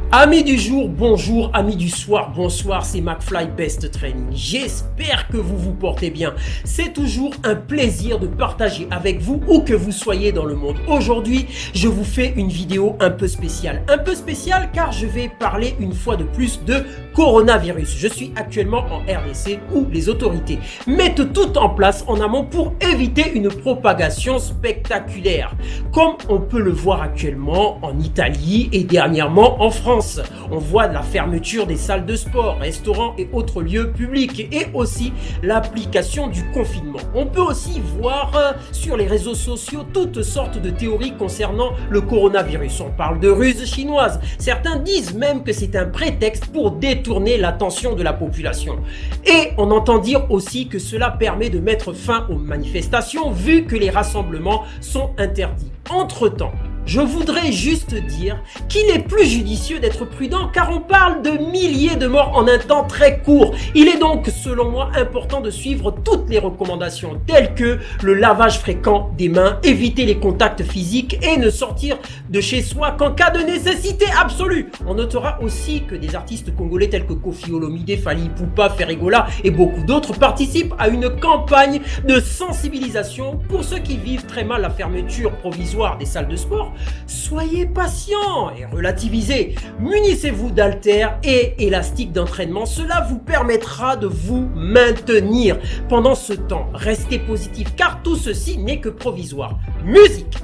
Amis du jour, bonjour, amis du soir, bonsoir, c'est McFly Best Training. J'espère que vous vous portez bien. C'est toujours un plaisir de partager avec vous où que vous soyez dans le monde. Aujourd'hui, je vous fais une vidéo un peu spéciale. Un peu spéciale car je vais parler une fois de plus de coronavirus. Je suis actuellement en RDC où les autorités mettent tout en place en amont pour éviter une propagation spectaculaire. Comme on peut le voir actuellement en Italie et dernièrement en France. On voit la fermeture des salles de sport, restaurants et autres lieux publics et aussi l'application du confinement. On peut aussi voir sur les réseaux sociaux toutes sortes de théories concernant le coronavirus. On parle de ruse chinoise. Certains disent même que c'est un prétexte pour détourner l'attention de la population. Et on entend dire aussi que cela permet de mettre fin aux manifestations vu que les rassemblements sont interdits. Entre-temps, je voudrais juste dire qu'il est plus judicieux d'être prudent car on parle de milliers de morts en un temps très court. Il est donc selon moi important de suivre toutes les recommandations telles que le lavage fréquent des mains, éviter les contacts physiques et ne sortir de chez soi qu'en cas de nécessité absolue. On notera aussi que des artistes congolais tels que Koffi Olomide, Fally Ipupa, Ferregola et beaucoup d'autres participent à une campagne de sensibilisation pour ceux qui vivent très mal la fermeture provisoire des salles de sport. Soyez patients et relativisez. Munissez-vous d'haltères et élastiques d'entraînement. Cela vous permettra de vous maintenir pendant ce temps. Restez positif car tout ceci n'est que provisoire. Musique.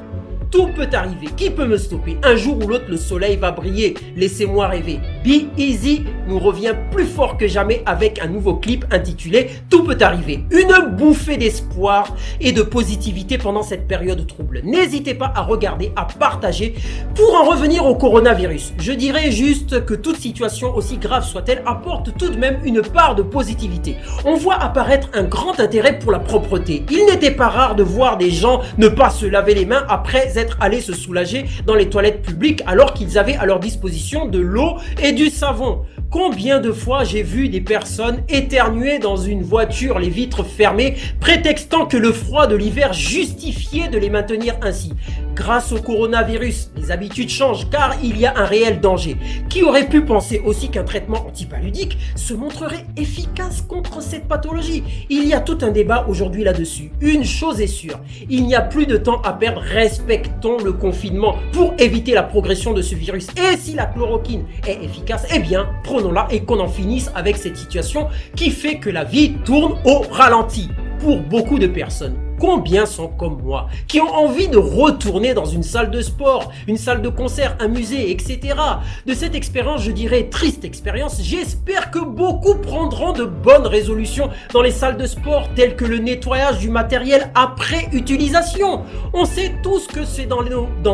Tout peut arriver. Qui peut me stopper? Un jour ou l'autre, le soleil va briller. Laissez-moi rêver. Be Easy nous revient plus fort que jamais avec un nouveau clip intitulé Tout peut arriver. Une bouffée d'espoir et de positivité pendant cette période trouble. N'hésitez pas à regarder, à partager. Pour en revenir au coronavirus, je dirais juste que toute situation, aussi grave soit-elle, apporte tout de même une part de positivité. On voit apparaître un grand intérêt pour la propreté. Il n'était pas rare de voir des gens ne pas se laver les mains après être allés se soulager dans les toilettes publiques alors qu'ils avaient à leur disposition de l'eau et du savon. Combien de fois j'ai vu des personnes éternuer dans une voiture, les vitres fermées, prétextant que le froid de l'hiver justifiait de les maintenir ainsi. Grâce au coronavirus, les habitudes changent car il y a un réel danger. Qui aurait pu penser aussi qu'un traitement antipaludique se montrerait efficace contre cette pathologie? Il y a tout un débat aujourd'hui là-dessus. Une chose est sûre, il n'y a plus de temps à perdre. Respectons le confinement pour éviter la progression de ce virus. Et si la chloroquine est efficace, eh bien, prenons-la et qu'on en finisse avec cette situation qui fait que la vie tourne au ralenti pour beaucoup de personnes. Combien sont comme moi, qui ont envie de retourner dans une salle de sport, une salle de concert, un musée, etc. De cette expérience, je dirais triste expérience, j'espère que beaucoup prendront de bonnes résolutions dans les salles de sport, telles que le nettoyage du matériel après utilisation. On sait tous que c'est dans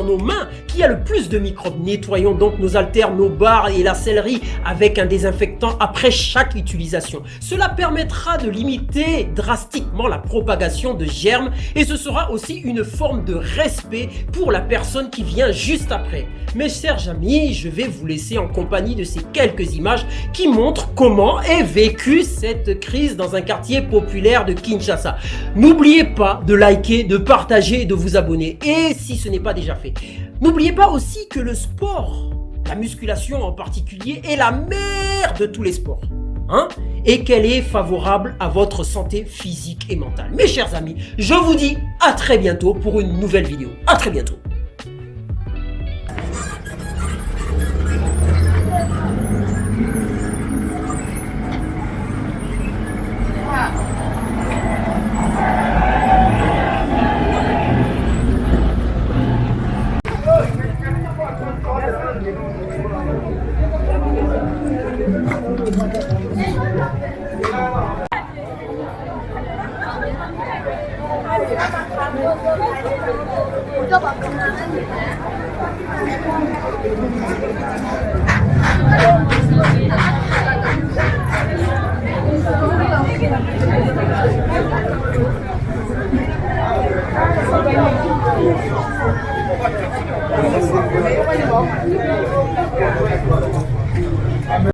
nos mains qu'il y a le plus de microbes. Nettoyons donc nos haltères, nos barres et la sellerie avec un désinfectant après chaque utilisation. Cela permettra de limiter drastiquement la propagation de germes et ce sera aussi une forme de respect pour la personne qui vient juste après. Mes chers amis, je vais vous laisser en compagnie de ces quelques images qui montrent comment est vécue cette crise dans un quartier populaire de Kinshasa. N'oubliez pas de liker, de partager et de vous abonner. Et si ce n'est pas déjà fait, n'oubliez pas aussi que le sport, la musculation en particulier, est la mère de tous les sports. Et qu'elle est favorable à votre santé physique et mentale. Mes chers amis, je vous dis à très bientôt pour une nouvelle vidéo. À très bientôt.